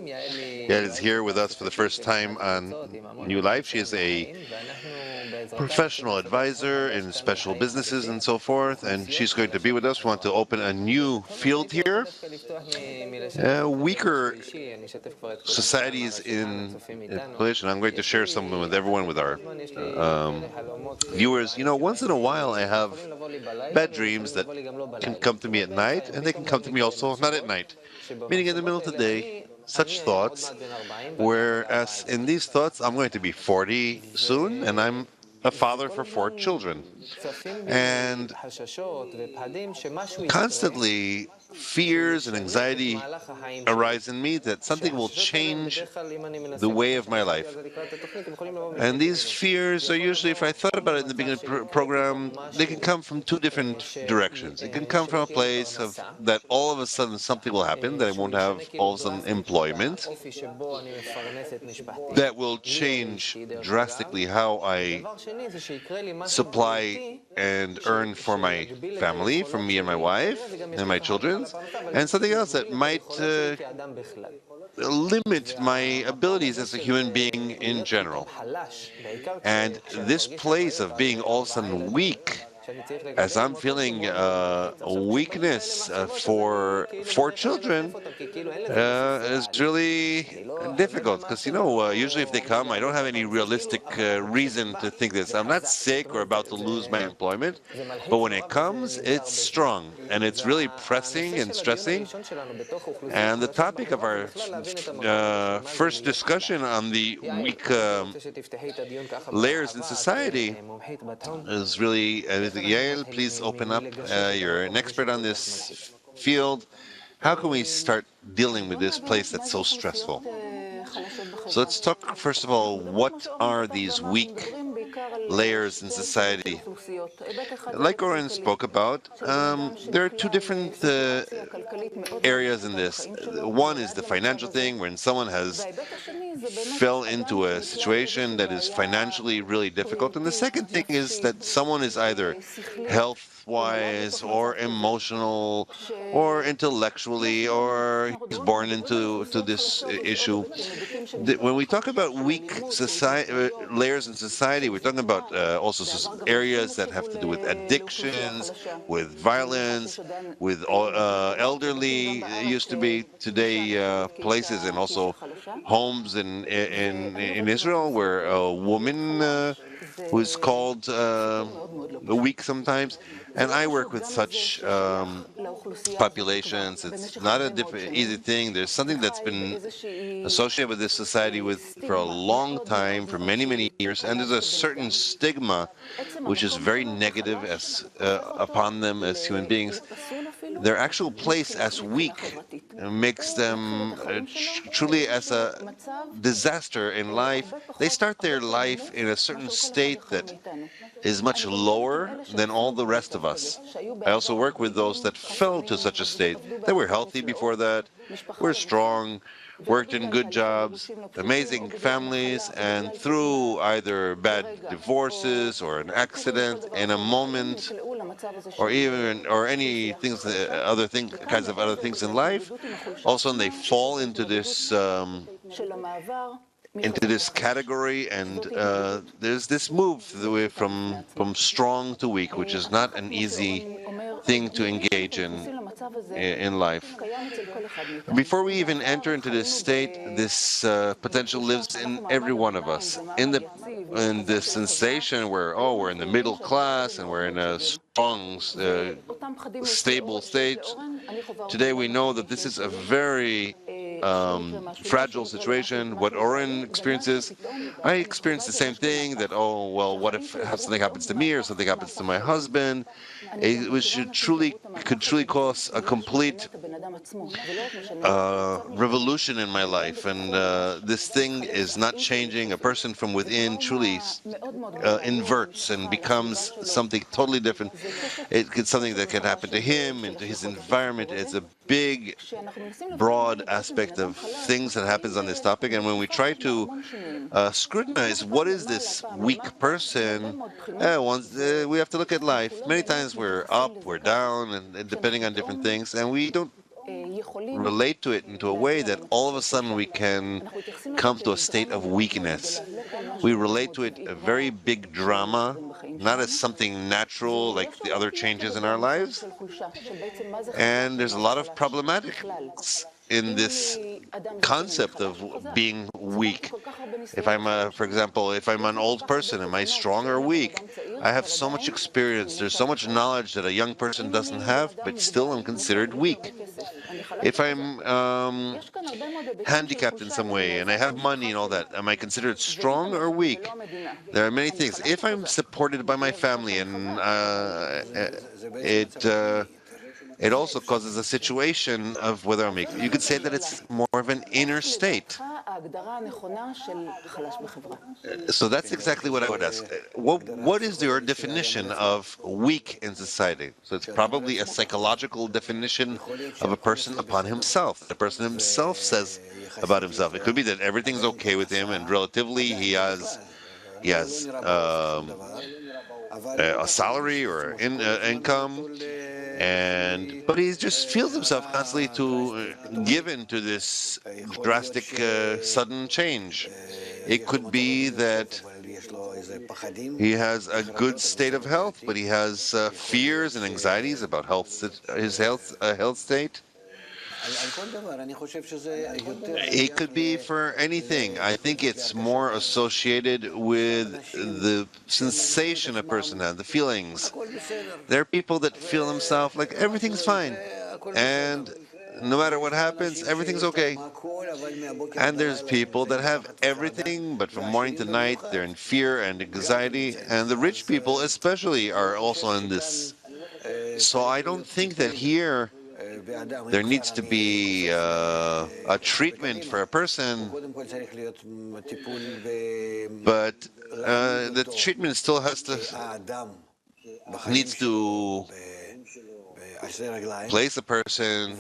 Yael is here with us for the first time on New Life. She is a professional advisor in special businesses and so forth, and she's going to be with us. We want to open a new field here. Weaker societies in Polish, and I'm going to share some of them with everyone, with our viewers. You know, once in a while I have bad dreams that can come to me at night, and they can come to me also not at night, meaning in the middle of the day. Such thoughts, whereas in these thoughts, I'm going to be 40 soon, and I'm a father for 4 children. And constantly, fears and anxiety arise in me that something will change the way of my life. And these fears are usually, if I thought about it in the beginning of the program, they can come from 2 different directions. It can come from a place of that all of a sudden something will happen, that I won't have all of a sudden employment, that will change drastically how I supply and earn for my family, for me and my wife and my children, and something else that might limit my abilities as a human being in general. And this place of being all of a sudden weak, as I'm feeling a weakness for 4 children, is really difficult because, you know, usually if they come, I don't have any realistic reason to think this. I'm not sick or about to lose my employment, but when it comes, it's strong and it's really pressing and stressing. And the topic of our first discussion on the weak layers in society is really, Yael, please open up. You're an expert on this field. How can we start dealing with this place that's so stressful? So let's talk, first of all, what are these weak layers in society? Like Oren spoke about, there are 2 different areas in this. One is the financial thing, when someone has fell into a situation that is financially really difficult. And the second thing is that someone is either health-wise or emotional or intellectually, or he's born into this issue. When we talk about weak society, layers in society, we're talking about also areas that have to do with addictions, with violence, with elderly, used to be today places, and also homes in Israel where a woman who is called weak sometimes. And I work with such populations. It's not a easy thing. There's something that's been associated with this society for a long time, for many, many years, and there's a certain stigma which is very negative upon them as human beings. Their actual place as weak makes them truly as a disaster in life. They start their life in a certain state that is much lower than all the rest of us. I also work with those that fell to such a state. They were healthy before that, were strong, worked in good jobs, amazing families, and through either bad divorces or an accident, in a moment, or any things, kinds of other things in life, also they fall into this category, and there's this move from strong to weak, which is not an easy thing to engage in life. Before we even enter into this state, this potential lives in every one of us. In the sensation where, oh, we're in the middle class and we're in a strong, stable state. Today we know that this is a very fragile situation. What Oren experiences, I experience the same thing, that, oh, well, what if something happens to me or something happens to my husband? It could truly cause a complete revolution in my life. And this thing is not changing. A person from within truly inverts and becomes something totally different. It's something that can happen to him and to his environment. It's a big, broad aspect of things that happens on this topic. And when we try to scrutinize what is this weak person, we have to look at life. Many times we're up, we're down, and depending on different things, and we don't relate to it into a way that all of a sudden we can come to a state of weakness. We relate to it a very big drama, not as something natural like the other changes in our lives. And there's a lot of problematics in this concept of being weak. If I'm, for example, if I'm an old person, am I strong or weak? I have so much experience, there's so much knowledge that a young person doesn't have, but still I'm considered weak. If I'm handicapped in some way and I have money and all that, am I considered strong or weak? There are many things. If I'm supported by my family and it also causes a situation of whether I'm weak. You could say that it's more of an inner state. So that's exactly what I would ask. What is your definition of weak in society? So it's probably a psychological definition of a person upon himself. The person himself says about himself. It could be that everything's okay with him and relatively he has a salary or income, but he just feels himself constantly to given to this drastic sudden change. It could be that he has a good state of health, but he has fears and anxieties about his health state. It could be for anything. I think it's more associated with the sensation a person has, the feelings. There are people that feel themselves like everything's fine, and no matter what happens, everything's okay. And there's people that have everything, but from morning to night, they're in fear and anxiety. And the rich people, especially, are also in this. So I don't think that here there needs to be a treatment for a person, but the treatment still needs to place a person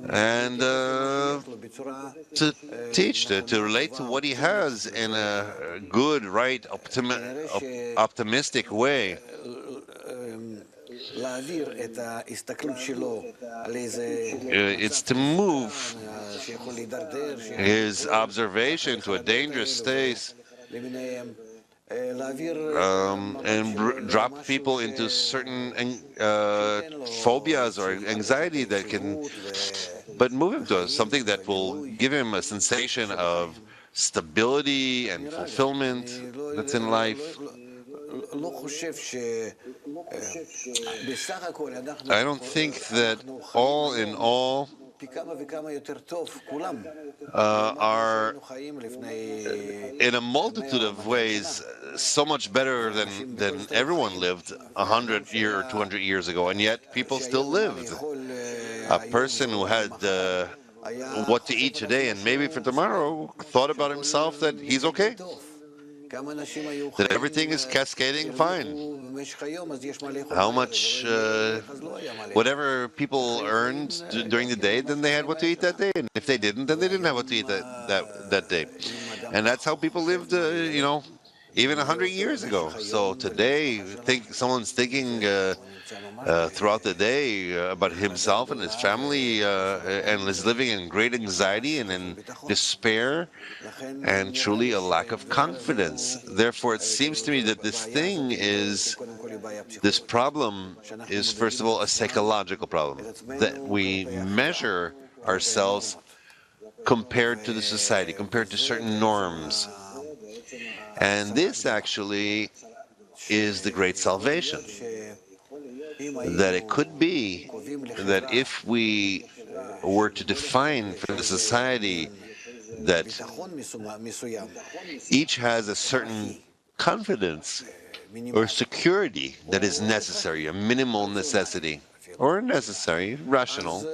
and to teach, to relate to what he has in a good, right, optimistic way. It's to move his observation to a dangerous state and drop people into certain phobias or anxiety that can, but move him to something that will give him a sensation of stability and fulfillment that's in life. I don't think that all in all are in a multitude of ways so much better than everyone lived 100 years or 200 years ago, and yet people still lived. A person who had what to eat today and maybe for tomorrow thought about himself that he's okay, that everything is cascading fine. How much, whatever people earned during the day, then they had what to eat that day. And if they didn't, then they didn't have what to eat that day. And that's how people lived, even 100 years ago. So today, someone's thinking throughout the day about himself and his family and is living in great anxiety and in despair and truly a lack of confidence. Therefore, it seems to me that this problem is, first of all, a psychological problem, that we measure ourselves compared to the society, compared to certain norms. And this actually is the great salvation. That it could be that if we were to define for the society that each has a certain confidence or security that is necessary, a minimal necessity, or necessary, rational,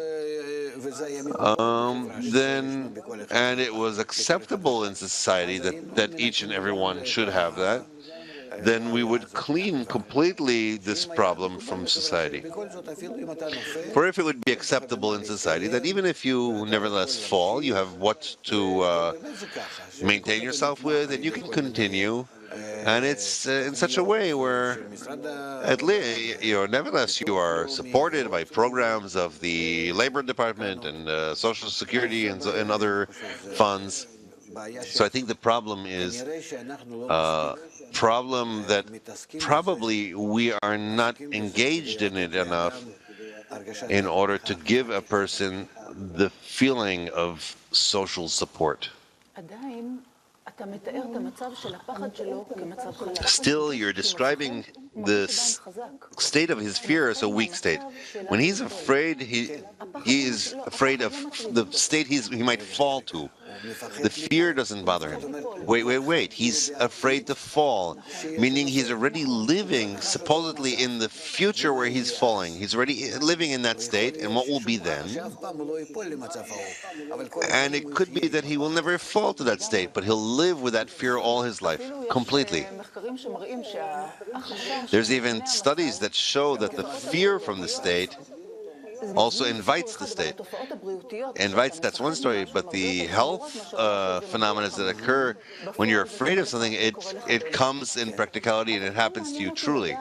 and it was acceptable in society that each and every one should have that, then we would clean completely this problem from society. For if it would be acceptable in society that even if you nevertheless fall, you have what to maintain yourself with, and you can continue. And it's in such a way where, at least, nevertheless, you are supported by programs of the Labor Department and Social Security and other funds. So I think the problem is a problem that probably we are not engaged in it enough in order to give a person the feeling of social support. Still, you're describing the state of his fear as a weak state. When he's afraid, he is afraid of the state he might fall to. The fear doesn't bother him. Wait. He's afraid to fall, meaning he's already living supposedly in the future where he's falling. He's already living in that state, and what will be then? And it could be that he will never fall to that state, but he'll live with that fear all his life, completely. There's even studies that show that the fear from the state also invites the state. Invites, that's one story, but the health phenomena that occur when you're afraid of something, it comes in practicality and it happens to you truly.